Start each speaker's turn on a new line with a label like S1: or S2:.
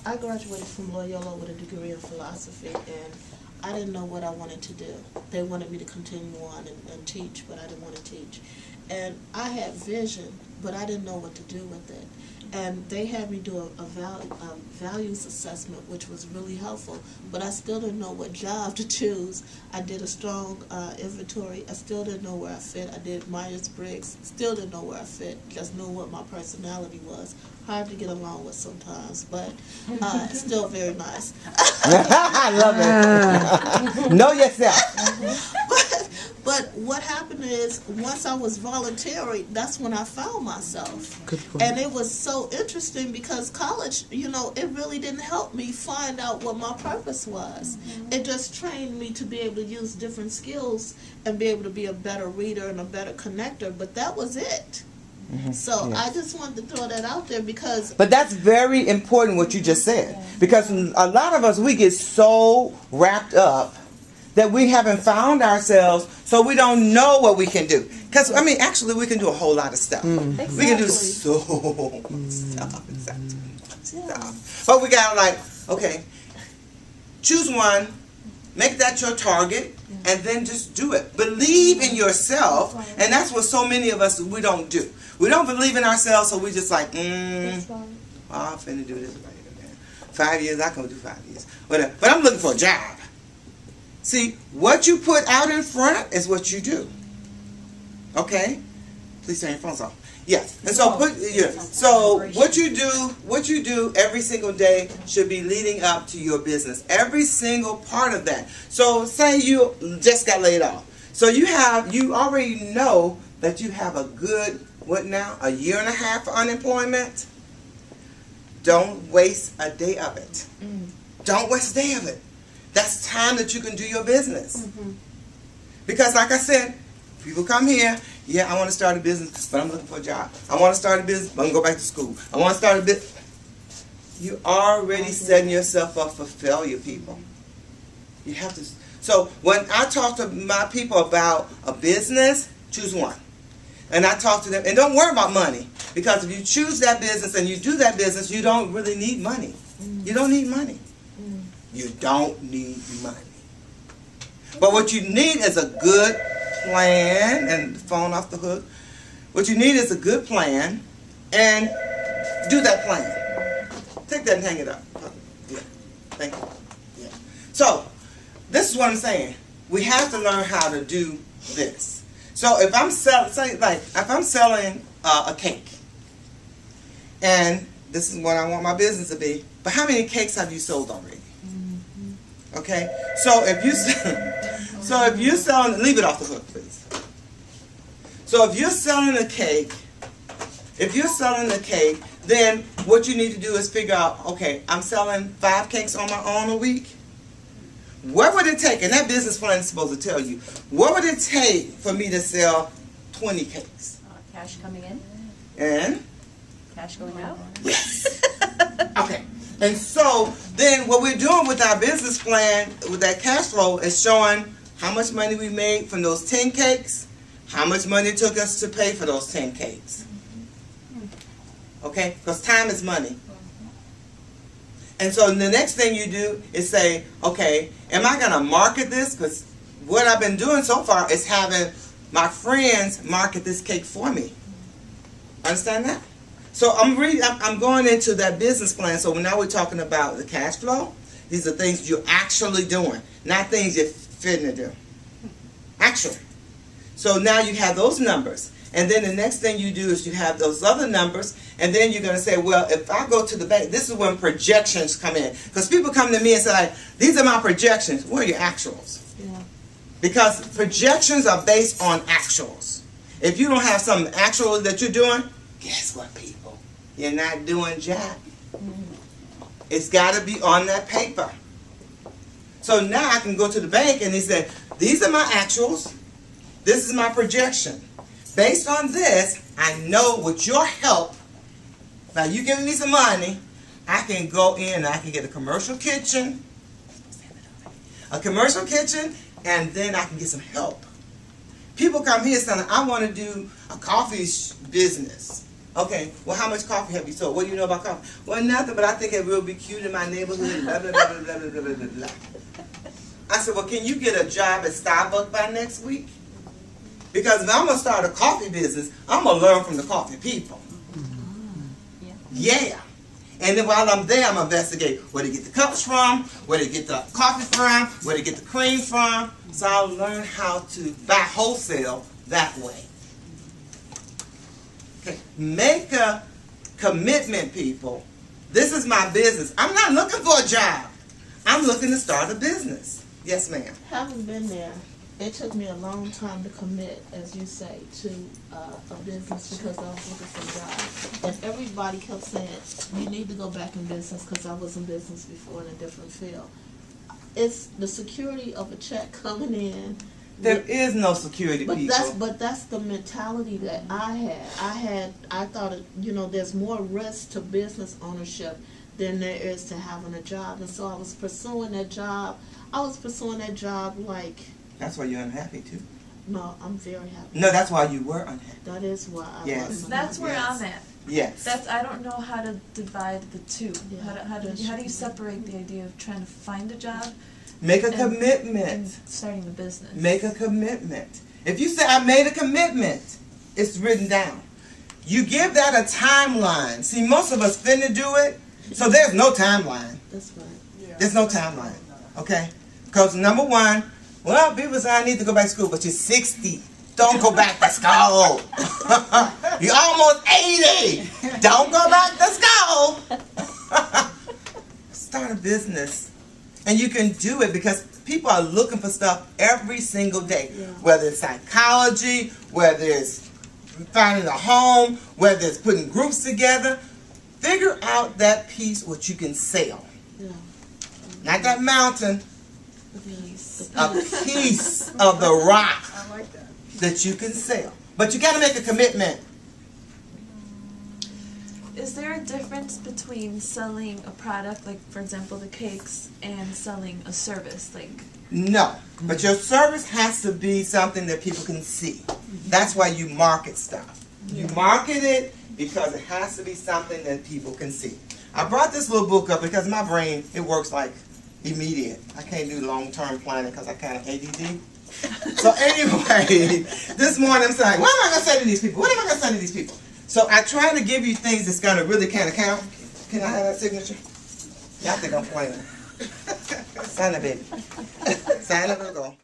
S1: I graduated from Loyola with a degree in philosophy, and I didn't know what I wanted to do. They wanted me to continue on and teach, but I didn't want to teach. And I had vision, but I didn't know what to do with it. And they had me do a values assessment, which was really helpful, but I still didn't know what job to choose. I did a strong inventory. I still didn't know where I fit. I did Myers-Briggs. Still didn't know where I fit. Just knew what my personality was. Hard to get along with sometimes, but still very nice.
S2: I love it. Know yourself.
S1: But what happened is, once I was volunteering, that's when I found myself. And it was so interesting because college, you know, it really didn't help me find out what my purpose was. It just trained me to be able to use different skills and be able to be a better reader and a better connector, but that was it. So I just wanted to throw that out there because...
S2: But that's very important what you just said. Because a lot of us, we get so wrapped up that we haven't found ourselves, so we don't know what we can do. Because, I mean, actually, we can do a whole lot of stuff.
S1: Exactly.
S2: We can do so much stuff. But we got to, like, okay, choose one, make that your target, and then just do it. Believe in yourself, and that's what so many of us, we don't do. We don't believe in ourselves, so we just like, I'm finna do this right here, man. 5 years, I can do 5 years. But I'm looking for a job. See, what you put out in front is what you do. Okay? Please turn your phones off. Yes. And so so what you do every single day should be leading up to your business. Every single part of that. So say you just got laid off. So you already know that you have a good, a year and a half for unemployment. Don't waste a day of it. Don't waste a day of it. That's time that you can do your business. Because like I said, people come here, I want to start a business, but I'm looking for a job. I want to start a business, but I'm going to go back to school. I want to start a business. You're already setting yourself up for failure, people. You have to. So when I talk to my people about a business, choose one. And I talk to them, and don't worry about money. Because if you choose that business and you do that business, you don't really need money. You don't need money. You don't need money. But what you need is a good plan, and the phone off the hook. What you need is a good plan, and do that plan. Take that and hang it up. Yeah. Thank you. Yeah. So, this is what I'm saying. We have to learn how to do this. So if I'm selling a cake, and this is what I want my business to be, but how many cakes have you sold already? Okay, so if you're selling, leave it off the hook, please. So if you're selling a cake, then what you need to do is figure out, okay, I'm selling 5 cakes on my own a week. What would it take? And that business plan is supposed to tell you, what would it take for me to sell 20 cakes?
S3: Cash coming in.
S2: And?
S3: Cash going out.
S2: Yes. Okay. And so then what we're doing with our business plan, with that cash flow, is showing how much money we made from those 10 cakes, how much money it took us to pay for those 10 cakes. Okay? Because time is money. And so the next thing you do is say, okay, am I going to market this? Because what I've been doing so far is having my friends market this cake for me. Understand that? So I'm going into that business plan. So now we're talking about the cash flow. These are things you're actually doing, not things you're fitting to do. Actually. So now you have those numbers. And then the next thing you do is you have those other numbers. And then you're going to say, well, if I go to the bank, this is when projections come in. Because people come to me and say, like, these are my projections. Where are your actuals? Yeah. Because projections are based on actuals. If you don't have some actual that you're doing, guess what, people? You're not doing jack. It's got to be on that paper. So now I can go to the bank and he said, these are my actuals. This is my projection. Based on this, I know with your help, now you giving me some money, I can go in and I can get a commercial kitchen, and then I can get some help. People come here saying, I want to do a coffee business. Okay, well, how much coffee have you sold? What do you know about coffee? Well, nothing, but I think it will be cute in my neighborhood, blah, blah, blah, blah, blah, blah, blah, blah, blah. I said, well, can you get a job at Starbucks by next week? Because if I'm going to start a coffee business, I'm going to learn from the coffee people. Yeah. And then while I'm there, I'm going to investigate where they get the cups from, where they get the coffee from, where they get the cream from. So I'll learn how to buy wholesale that way. Okay. Make a commitment, people. This is my business. I'm not looking for a job. I'm looking to start a business. Yes, ma'am.
S1: Having been there, it took me a long time to commit, as you say, to a business because I was looking for a job. And everybody kept saying, you need to go back in business because I was in business before in a different field. It's the security of a check coming in.
S2: There is no security, people.
S1: But that's the mentality that I had. I thought, there's more risk to business ownership than there is to having a job. And so I was pursuing that job. Like...
S2: That's why you're unhappy, too.
S1: No, I'm very happy.
S2: No, that's why you were unhappy.
S1: That is why I
S2: Yes.
S1: was.
S3: That's where I'm at.
S2: Yes.
S3: I don't know how to divide the two.
S1: Yeah,
S3: How do you separate the idea of trying to find a job
S2: Make a
S3: and
S2: commitment.
S3: starting a business?
S2: Make a commitment. If you say, I made a commitment, it's written down. You give that a timeline. See, most of us finna do it, so there's no timeline.
S1: That's right.
S4: Yeah.
S2: There's no timeline, okay? Because number one, well, people say I need to go back to school, but you're 60. Don't go back to school. You're almost 80. Don't go back to school. Start a business. And you can do it because people are looking for stuff every single day.
S1: Yeah.
S2: Whether it's psychology, whether it's finding a home, whether it's putting groups together. Figure out that piece what you can sell.
S1: Yeah.
S2: Not that mountain,
S1: The piece.
S2: a piece of the rock
S4: I like that.
S2: that you can sell. But you got to make a commitment.
S3: Is there a difference between selling a product, like for example the cakes, and selling a service? Like,
S2: No. But your service has to be something that people can see. That's why you market stuff. You market it because it has to be something that people can see. I brought this little book up because my brain, it works like immediate. I can't do long-term planning because I kind of ADD. So anyway, this morning I'm saying, what am I going to say to these people? What am I going to say to these people? So I try to give you things that's going to really kind of count. Can I have that signature? Y'all think I'm playing. Sign it, baby. Sign it, go.